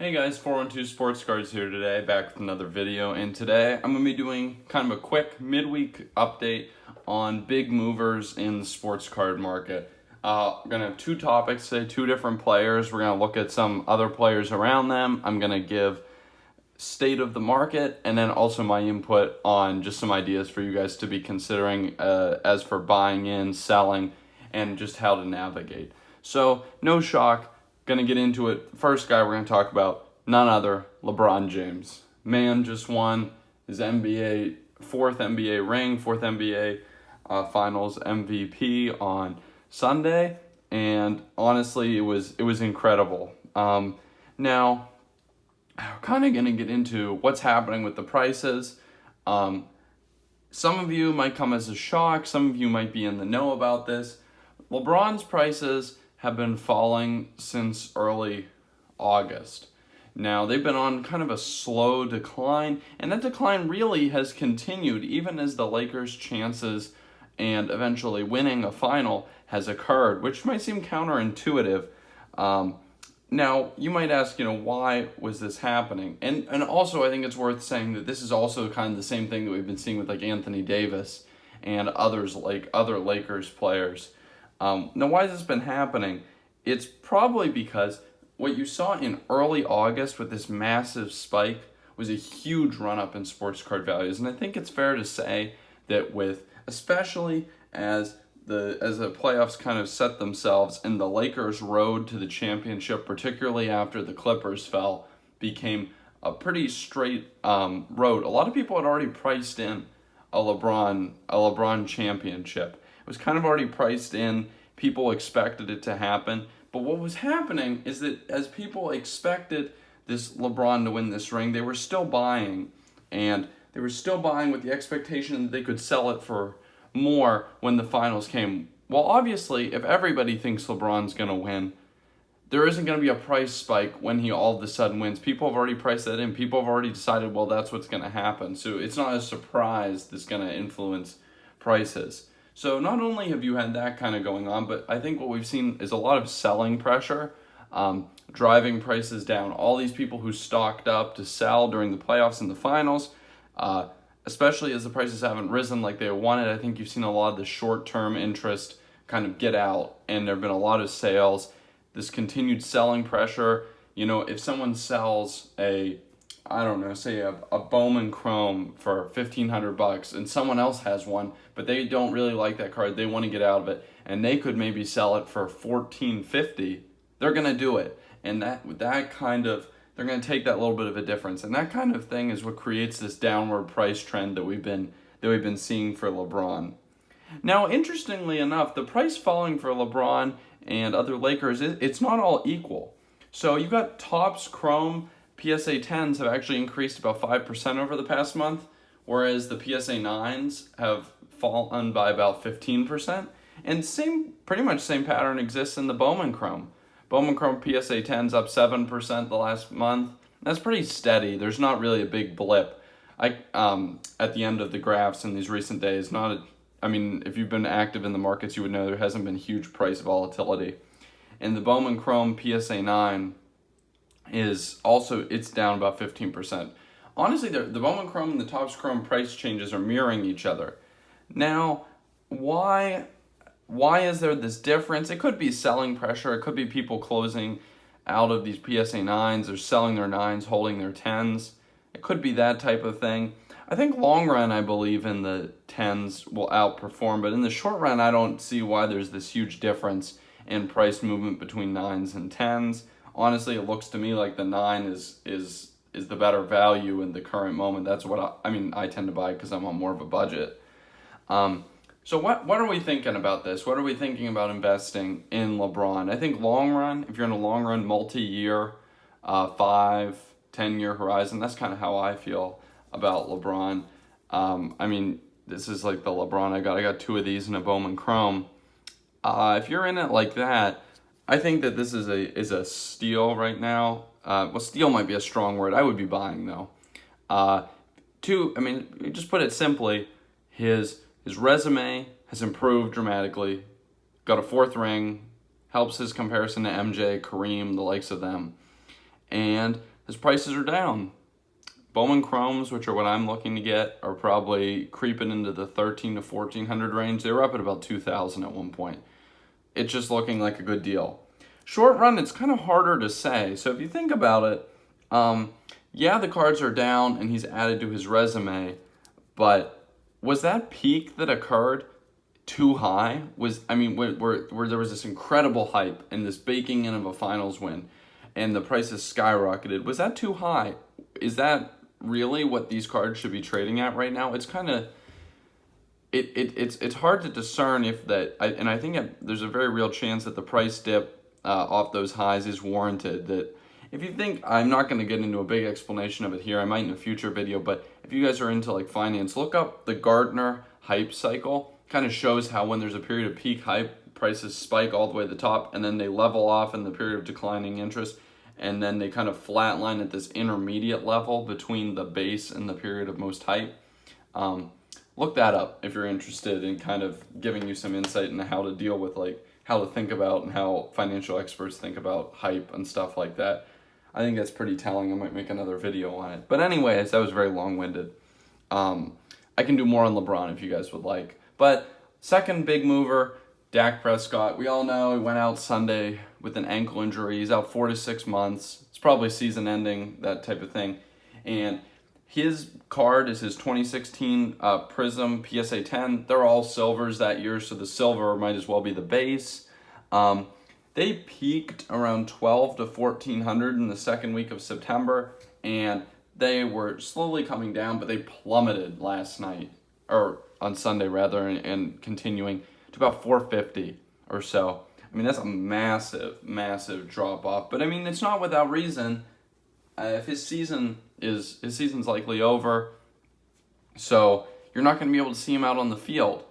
Hey guys, 412 Sports Cards here today, back with another video, and today I'm going to be doing kind of a quick midweek update on big movers in the sports card market. We're going to have two topics today, two different players. We're going to look at some other players around them. I'm going to give state of the market and then also my input on just some ideas for you guys to be considering as for buying in, selling, and just how to navigate. So, no shock. Gonna get into it. First guy we're gonna talk about, none other, LeBron James. Man just won his fourth NBA ring, fourth NBA Finals MVP on Sunday, and honestly, it was incredible. Now, I'm kind of gonna get into what's happening with the prices. Some of you might come as a shock. Some of you might be in the know about this. LeBron's prices have been falling since early August. Now, they've been on kind of a slow decline, and that decline really has continued even as the Lakers' chances and eventually winning a final has occurred, which might seem counterintuitive. Now, you might ask, why was this happening? And also, I think it's worth saying that this is also kind of the same thing that we've been seeing with like Anthony Davis and others like other Lakers players. Now, why has this been happening? It's probably because what you saw in early August with this massive spike was a huge run-up in sports card values. And I think it's fair to say that especially as the playoffs kind of set themselves and the Lakers' road to the championship, particularly after the Clippers fell, became a pretty straight road. A lot of people had already priced in a LeBron championship. It was kind of already priced in. People expected it to happen. But what was happening is that as people expected this LeBron to win this ring, they were still buying. And they were still buying with the expectation that they could sell it for more when the finals came. Well, obviously, if everybody thinks LeBron's going to win, there isn't going to be a price spike when he all of a sudden wins. People have already priced that in. People have already decided, well, that's what's going to happen. So it's not a surprise that's going to influence prices. So not only have you had that kind of going on, but I think what we've seen is a lot of selling pressure, driving prices down. All these people who stocked up to sell during the playoffs and the finals, especially as the prices haven't risen like they wanted, I think you've seen a lot of the short-term interest kind of get out, and there have been a lot of sales. This continued selling pressure, if someone sells say a Bowman Chrome for $1,500 and someone else has one, but they don't really like that card, they want to get out of it, and they could maybe sell it for $1,450, they're going to do it. And they're going to take that little bit of a difference. And that kind of thing is what creates this downward price trend that we've been seeing for LeBron. Now, interestingly enough, the price falling for LeBron and other Lakers, it's not all equal. So you got Topps Chrome PSA 10s have actually increased about 5% over the past month, whereas the PSA 9s have fallen by about 15%. And pretty much same pattern exists in the Bowman Chrome. Bowman Chrome PSA 10s up 7% the last month. That's pretty steady. There's not really a big blip at the end of the graphs in these recent days. If you've been active in the markets, you would know there hasn't been huge price volatility. And the Bowman Chrome PSA 9 it's down about 15%. Honestly, the Bowman Chrome and the Topps Chrome price changes are mirroring each other. Now, why is there this difference? It could be selling pressure. It could be people closing out of these PSA 9s or selling their 9s, holding their 10s. It could be that type of thing. I think long run, I believe in the 10s will outperform, but in the short run, I don't see why there's this huge difference in price movement between 9s and 10s. Honestly, it looks to me like the 9 is the better value in the current moment. That's what I tend to buy because I'm on more of a budget. So what are we thinking about this? What are we thinking about investing in LeBron? I think long run, if you're in a long run, multi-year, 5, 10-year horizon, that's kind of how I feel about LeBron. This is like the LeBron I got two of these in a Bowman Chrome. If you're in it like that, I think that this is a steal right now. Steal might be a strong word. I would be buying though. Just put it simply, his resume has improved dramatically. Got a fourth ring, helps his comparison to MJ, Kareem, the likes of them. And his prices are down. Bowman Chromes, which are what I'm looking to get, are probably creeping into the 13 to 1400 range. They were up at about 2,000 at one point. It's just looking like a good deal. Short run, it's kind of harder to say. So if you think about it, yeah, the cards are down and he's added to his resume, but was that peak that occurred too high? Where there was this incredible hype and this baking in of a finals win and the prices skyrocketed. Was that too high? Is that really what these cards should be trading at right now? It's kind of it's hard to discern if that, and I think there's a very real chance that the price dip off those highs is warranted. That if you think, I'm not going to get into a big explanation of it here, I might in a future video, but if you guys are into like finance, look up the Gartner hype cycle. Kind of shows how when there's a period of peak hype, prices spike all the way to the top, and then they level off in the period of declining interest, and then they kind of flatline at this intermediate level between the base and the period of most hype. Look that up if you're interested in kind of giving you some insight into how to deal with, like, how to think about and how financial experts think about hype and stuff like that. I think that's pretty telling. I might make another video on it. But anyways, that was very long-winded. I can do more on LeBron if you guys would like. But second big mover, Dak Prescott. We all know he went out Sunday with an ankle injury. He's out 4 to 6 months. It's probably season ending, that type of thing. And his card is his 2016 Prism PSA 10. They're all silvers that year, so the silver might as well be the base. They peaked around 12 to 1400 in the second week of September, and they were slowly coming down, but they plummeted last night, or on Sunday rather, and continuing to about 450 or so. I mean, that's a massive, massive drop off. But I mean, it's not without reason. If his season's likely over, so you're not going to be able to see him out on the field.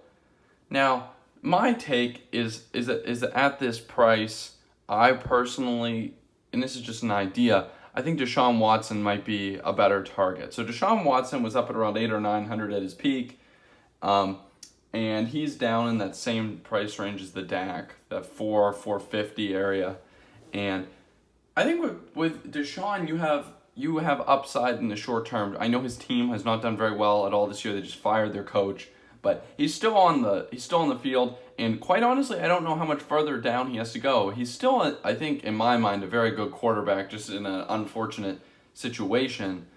Now, my take is that at this price, I personally, and this is just an idea, I think Deshaun Watson might be a better target. So Deshaun Watson was up at around 800 or 900 at his peak, and he's down in that same price range as the Dak, that 450 area. And I think with Deshaun, you have upside in the short term. I know his team has not done very well at all this year. They just fired their coach, but he's still on the field. And quite honestly, I don't know how much further down he has to go. He's still, I think, in my mind, a very good quarterback, just in an unfortunate situation.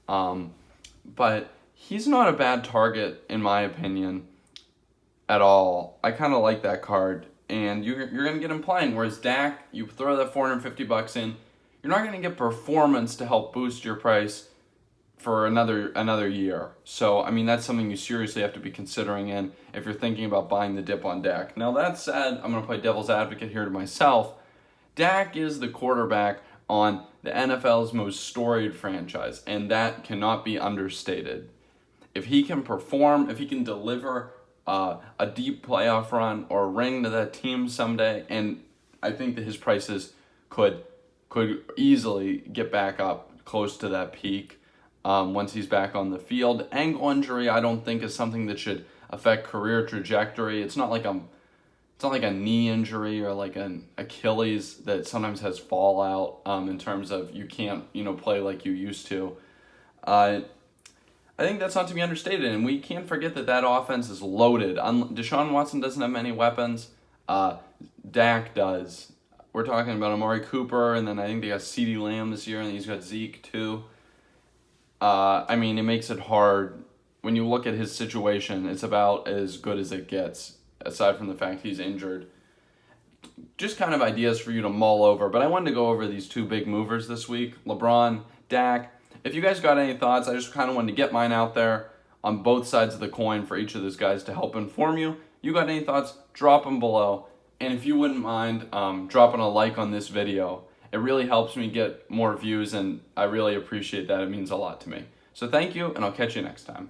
But he's not a bad target, in my opinion, at all. I kind of like that card. And you're going to get him playing. Whereas Dak, you throw that $450 in, you're not going to get performance to help boost your price for another year. So, I mean, that's something you seriously have to be considering in if you're thinking about buying the dip on Dak. Now, that said, I'm going to play devil's advocate here to myself. Dak is the quarterback on the NFL's most storied franchise, and that cannot be understated. If he can perform, if he can deliver a deep playoff run or a ring to that team someday, and I think that his prices could easily get back up close to that peak once he's back on the field. Ankle injury, I don't think, is something that should affect career trajectory. It's not like a knee injury or like an Achilles that sometimes has fallout in terms of you can't play like you used to. I think that's not to be understated, and we can't forget that offense is loaded. Deshaun Watson doesn't have many weapons. Dak does. We're talking about Amari Cooper, and then I think they got CeeDee Lamb this year, and he's got Zeke too. I mean, it makes it hard. When you look at his situation, it's about as good as it gets, aside from the fact he's injured. Just kind of ideas for you to mull over, but I wanted to go over these two big movers this week, LeBron, Dak. If you guys got any thoughts, I just kind of wanted to get mine out there on both sides of the coin for each of those guys to help inform you. You got any thoughts, drop them below. And if you wouldn't mind dropping a like on this video, it really helps me get more views, and I really appreciate that. It means a lot to me. So thank you, and I'll catch you next time.